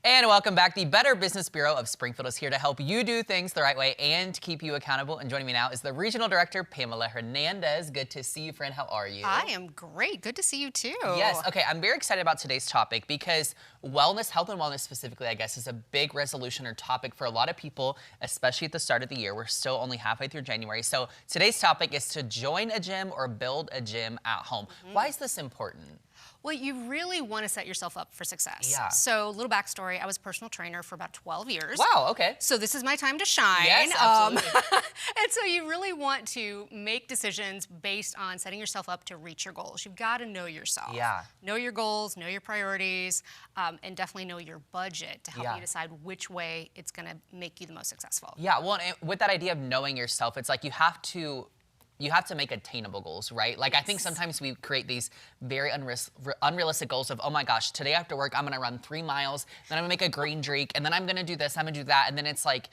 And welcome back. The Better Business Bureau of Springfield is here to help you do things the right way and keep you accountable. And joining me now is the Regional Director, Pamela Hernandez. Good to see you, friend. How are you? I am great. Good to see you, too. Yes. Okay. I'm very excited about today's topic because wellness, health and wellness specifically, I guess, is a big resolution or topic for a lot of people, especially at the start of the year. We're still only halfway through January. So today's topic is to join a gym or build a gym at home. Why is this important? Well, you really want to set yourself up for success. Yeah. So, little backstory, I was a personal trainer for about 12 years. Wow, okay. So this is my time to shine. Yes, absolutely. And so you really want to make decisions based on setting yourself up to reach your goals. You've got to know yourself. Yeah. Know your goals, know your priorities, and definitely know your budget to help you decide which way it's going to make you the most successful. Yeah, well, and with that idea of knowing yourself, it's like you have to make attainable goals, right? Like, I think sometimes we create these very unrealistic goals of, oh my gosh, today after work, I'm gonna run 3 miles, then I'm gonna make a green drink, and then I'm gonna do this, I'm gonna do that, and then it's like,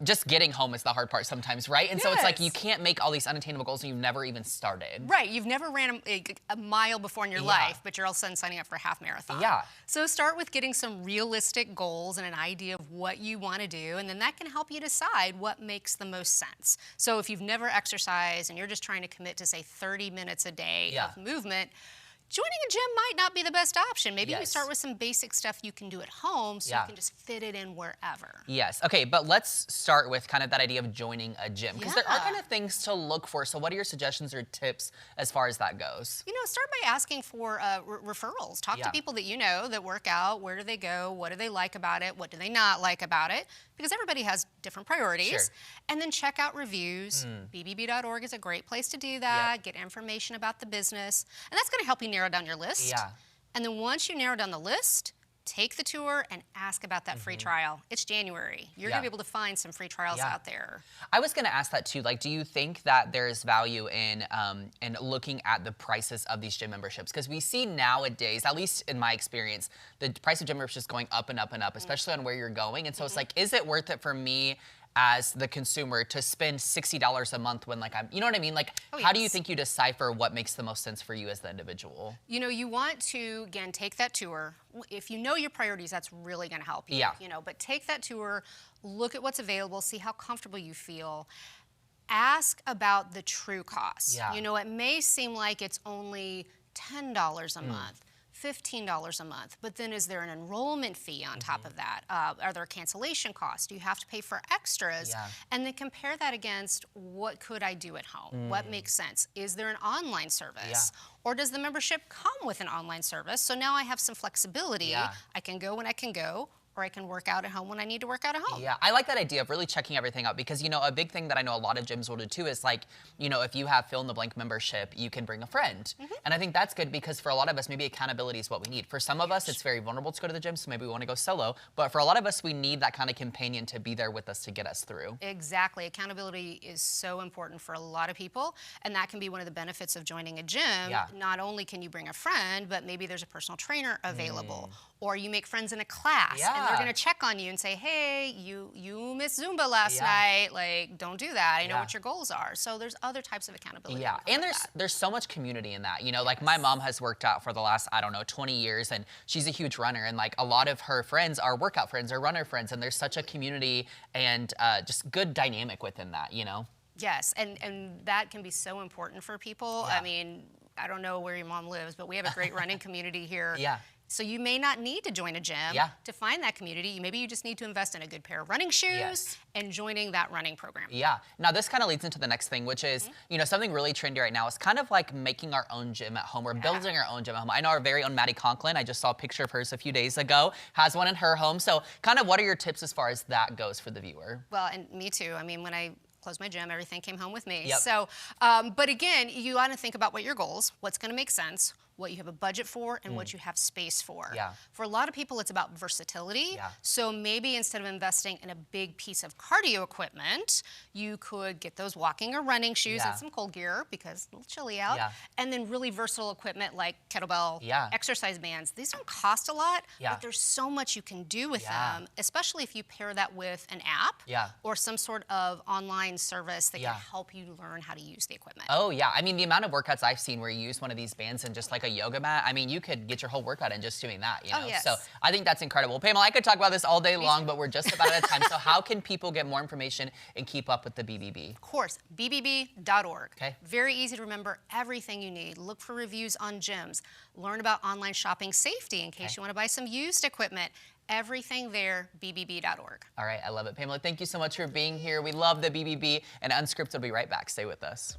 just getting home is the hard part sometimes, right? And so it's like you can't make all these unattainable goals and you've never even started. Right, you've never ran a mile before in your life, but you're all of a sudden signing up for a half marathon. Yeah. So start with getting some realistic goals and an idea of what you want to do, and then that can help you decide what makes the most sense. So if you've never exercised and you're just trying to commit to, say, 30 minutes a day of movement, joining a gym might not be the best option. Maybe we start with some basic stuff you can do at home so you can just fit it in wherever. Yes. Okay, but let's start with kind of that idea of joining a gym because there are kind of things to look for. So what are your suggestions or tips as far as that goes? You know, start by asking for referrals. Talk to people that you know that work out. Where do they go? What do they like about it? What do they not like about it? Because everybody has different priorities. Sure. And then check out reviews. BBB.org is a great place to do that. Get information about the business. And that's going to help you narrow down your list. Yeah. And then once you narrow down the list, take the tour and ask about that free trial. It's January. You're going to be able to find some free trials out there. I was going to ask that too. Like, do you think that there is value in looking at the prices of these gym memberships? Because we see nowadays, at least in my experience, the price of gym memberships is going up and up and up, especially on where you're going. And so it's like, is it worth it for me as the consumer to spend $60 a month when, like, you know what I mean? Like, how do you think you decipher what makes the most sense for you as the individual? You know, you want to, again, take that tour. If you know your priorities, that's really going to help you. You know, but take that tour, look at what's available, see how comfortable you feel. Ask about the true cost. You know, it may seem like it's only $10 a month. $15 a month, but then is there an enrollment fee on top of that? Are there cancellation costs? Do you have to pay for extras? And then compare that against what could I do at home? What makes sense? Is there an online service? Or does the membership come with an online service? So now I have some flexibility. I can go when I can go, or I can work out at home when I need to work out at home. Yeah, I like that idea of really checking everything out because, you know, a big thing that I know a lot of gyms will do too is like, you know, if you have fill-in-the-blank membership, you can bring a friend. And I think that's good because for a lot of us, maybe accountability is what we need. For some of us, it's very vulnerable to go to the gym, so maybe we want to go solo. But for a lot of us, we need that kind of companion to be there with us to get us through. Exactly. Accountability is so important for a lot of people, and that can be one of the benefits of joining a gym. Not only can you bring a friend, but maybe there's a personal trainer available. Or you make friends in a class, and they're going to check on you and say, hey, you missed Zumba last night. Like, don't do that. I know what your goals are. So there's other types of accountability. And there's so much community in that. You know, like my mom has worked out for the last, I don't know, 20 years, and she's a huge runner. And like a lot of her friends are workout friends or runner friends, and there's such a community and just good dynamic within that, you know? Yes, and that can be so important for people. I mean, I don't know where your mom lives, but we have a great running community here. So you may not need to join a gym to find that community. Maybe you just need to invest in a good pair of running shoes and joining that running program. Now this kind of leads into the next thing, which is, you know, something really trendy right now is kind of like making our own gym at home or building our own gym at home. I know our very own Maddie Conklin, I just saw a picture of hers a few days ago, has one in her home. So kind of what are your tips as far as that goes for the viewer? Well, and me too. I mean, when I closed my gym, everything came home with me. So, but again, you want to think about what your goals, what's going to make sense, what you have a budget for, and what you have space for. For a lot of people, it's about versatility. So maybe instead of investing in a big piece of cardio equipment, you could get those walking or running shoes and some cold gear because it's a little chilly out. And then really versatile equipment like kettlebell, exercise bands. These don't cost a lot, but there's so much you can do with them, especially if you pair that with an app or some sort of online service that can help you learn how to use the equipment. Oh yeah, I mean the amount of workouts I've seen where you use one of these bands and just like a yoga mat, I mean, you could get your whole workout in just doing that, you know? Oh, yes. So I think that's incredible. Pamela, I could talk about this all day long, but we're just about out of time. So how can people get more information and keep up with the BBB? Of course, bbb.org. Okay. Very easy to remember, everything you need. Look for reviews on gyms. Learn about online shopping safety in case you want to buy some used equipment. Everything there, bbb.org. All right, I love it. Pamela, thank you so much for being here. We love the BBB, and Unscripted will be right back. Stay with us.